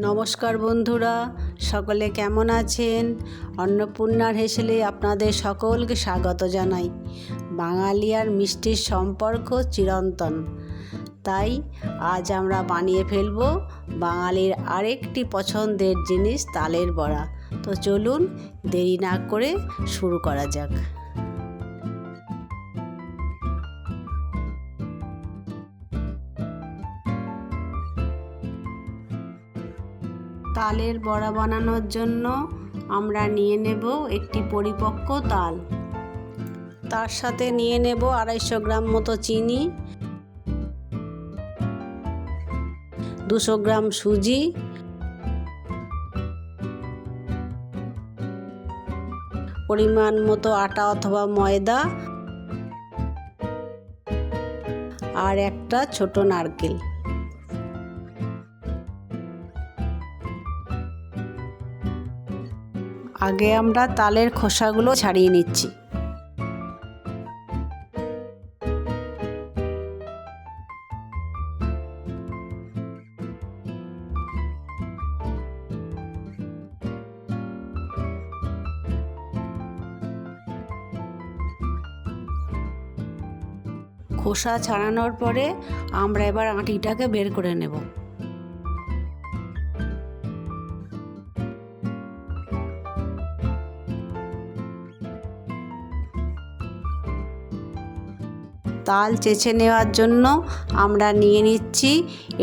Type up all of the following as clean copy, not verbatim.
নমস্কার বন্ধুরা, সকলে কেমন আছেন? অন্নপূর্ণার হেসেলে আপনাদের সকলকে স্বাগত জানাই। বাঙালি আর মিষ্টির সম্পর্ক চিরন্তন, তাই আজ আমরা বানিয়ে ফেলব বাঙালির আরেকটি পছন্দের জিনিস, তালের বড়া। তো চলুন দেরি না করে শুরু করা যাক। তালের বড়া বানানোর জন্য আমরা নিয়ে নেব একটি পরিপক্ক তাল, তার সাথে নিয়ে নেব 250 গ্রাম মতো চিনি, 200 গ্রাম সুজি, পরিমাণ মতো আটা অথবা ময়দা আর একটা ছোট নারকেল। আগে আমরা তালের খোসাগুলো ছাড়িয়ে নিচ্ছি। খোসা ছাড়ানোর পরে আমরা এবার আটিটাকে বের করে নেব। তাল চেঁচে নেওয়ার জন্য আমরা নিয়ে নিচ্ছি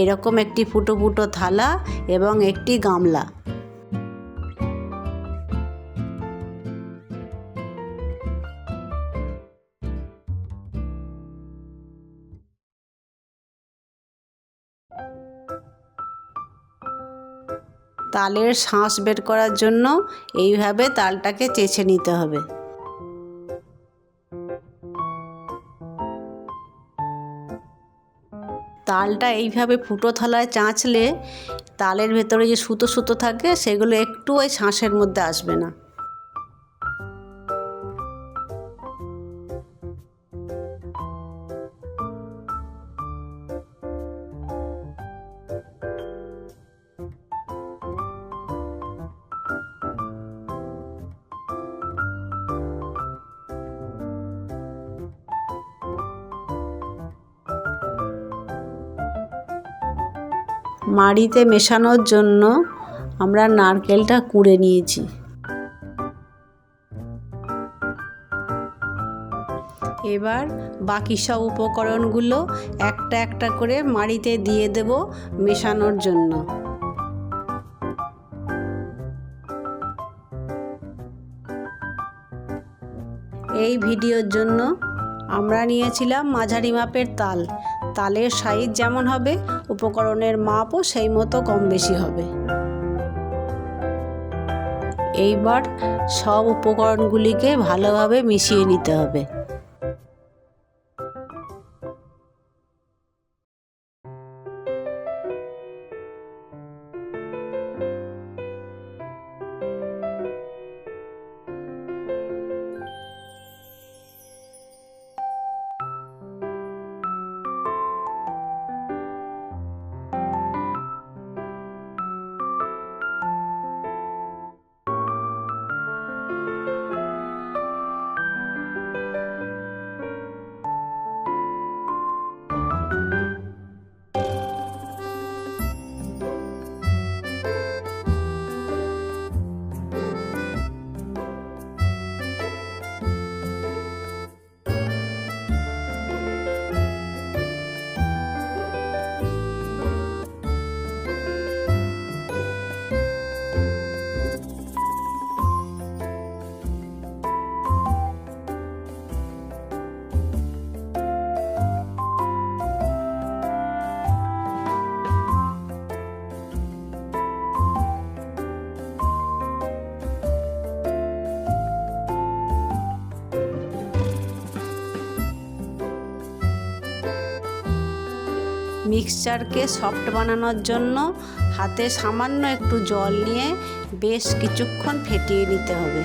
এরকম একটি ফুটো ফুটো থালা এবং একটি গামলা। তালের শাঁস বের করার জন্য এইভাবে তালটাকে চেঁচে নিতে হবে। তালটা এইভাবে ফুটো থালায় চাঁচলে তালের ভেতরে যে সুতো সুতো থাকে সেগুলো একটু ওই শাঁসের মধ্যে আসবে না। মাড়িতে মেশানোর জন্য আমরা নারকেলটা কুড়ে নিয়েছি। এবার বাকি সব উপকরণগুলো একটা একটা করে মাড়িতে দিয়ে দেব মেশানোর জন্য। এই ভিডিওর জন্য আমরা নিয়েছিলাম মাঝারি মাপের তাল। তালের সাইজ যেমন হবে উপকরণের মাপও সেই মতো কম বেশি হবে। এইবার সব উপকরণগুলিকে ভালোভাবে মিশিয়ে নিতে হবে। মিক্সচারকে সফট বানানোর জন্য হাতে সামান্য একটু জল নিয়ে বেশ কিছুক্ষণ ফেটিয়ে নিতে হবে।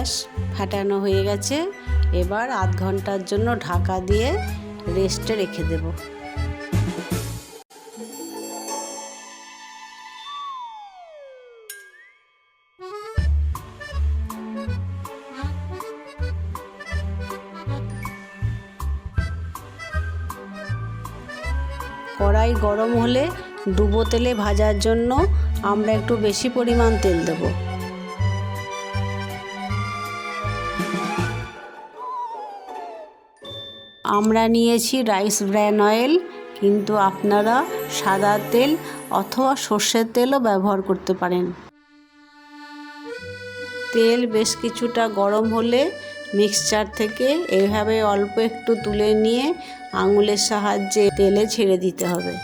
ব্যাস, ফাটানো হয়ে গেছে। এবার আধ ঘন্টার জন্য ঢাকা দিয়ে রেস্টে রেখে দেব। কড়াই গরম হলে ডুবো তেলে ভাজার জন্য আমরা একটু বেশি পরিমাণ তেল দেব। আমরা নিয়েছি রাইস ব্র্যান অয়েল, কিন্তু আপনারা সাদা তেল অথবা সর্ষের তেলও ব্যবহার করতে পারেন। তেল বেশ কিছুটা গরম হলে মিক্সচার থেকে এভাবে অল্প একটু তুলে নিয়ে আঙুলের সাহায্যে তেলে ছেড়ে দিতে হবে।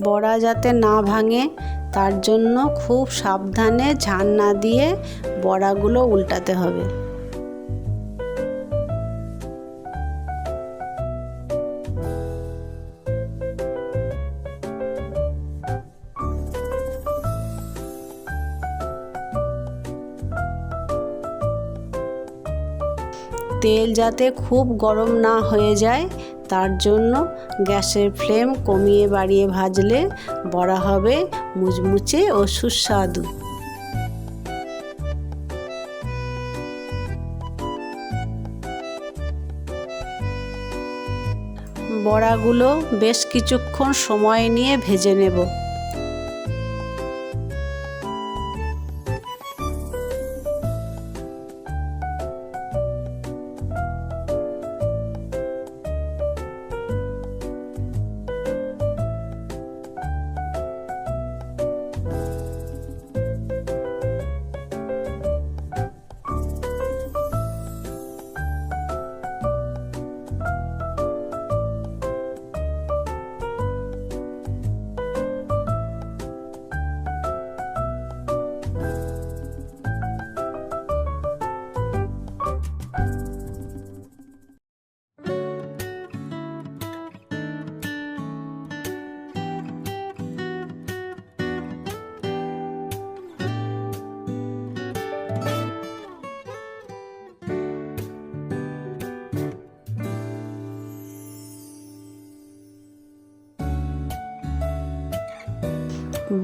বড়া যাতে না ভাঙে তার জন্য খুব সাবধানে ঝাড় না দিয়ে বড়াগুলো উল্টাতে হবে। তেল যাতে খুব গরম না হয়ে যায় তার জন্য গ্যাসের ফ্লেম কমিয়ে বাড়িয়ে ভাজলে বড়া হবে মুচমুচে ও সুস্বাদু। বড়াগুলো বেশ কিছুক্ষণ সময় নিয়ে ভেজে নেব।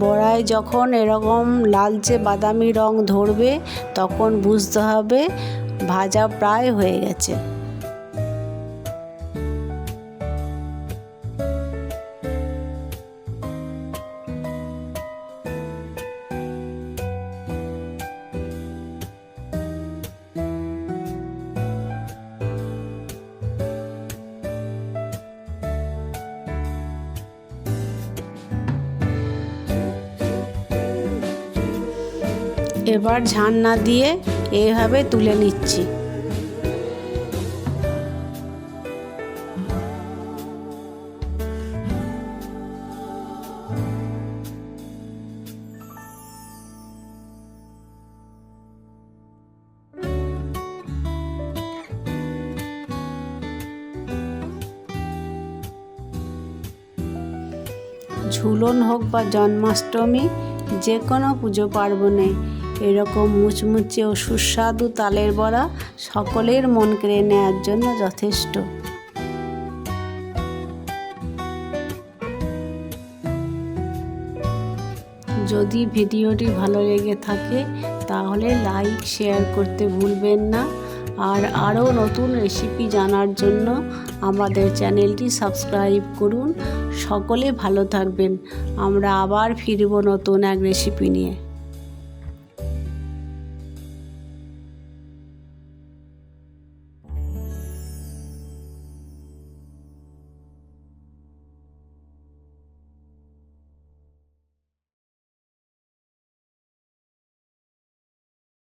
বড়ায় যখন এরকম লালচে বাদামি রং ধরবে তখন বুঝতে হবে ভাজা প্রায় হয়ে গেছে। এবার ঝাড় না দিয়ে এইভাবে তুলে নিচ্ছি। ঝুলন হোক বা জন্মাষ্টমী, যে কোনো পুজো পার্বণে এরকম মুচমুচে ও সুস্বাদু তালের বড়া সকলের মন কেড়ে নেওয়ার জন্য যথেষ্ট। যদি ভিডিওটি ভালো লেগে থাকে তাহলে লাইক শেয়ার করতে ভুলবেন না। আর আরও নতুন রেসিপি জানার জন্য আমাদের চ্যানেলটি সাবস্ক্রাইব করুন। সকলে ভালো থাকবেন। আমরা আবার ফিরব নতুন এক রেসিপি নিয়ে।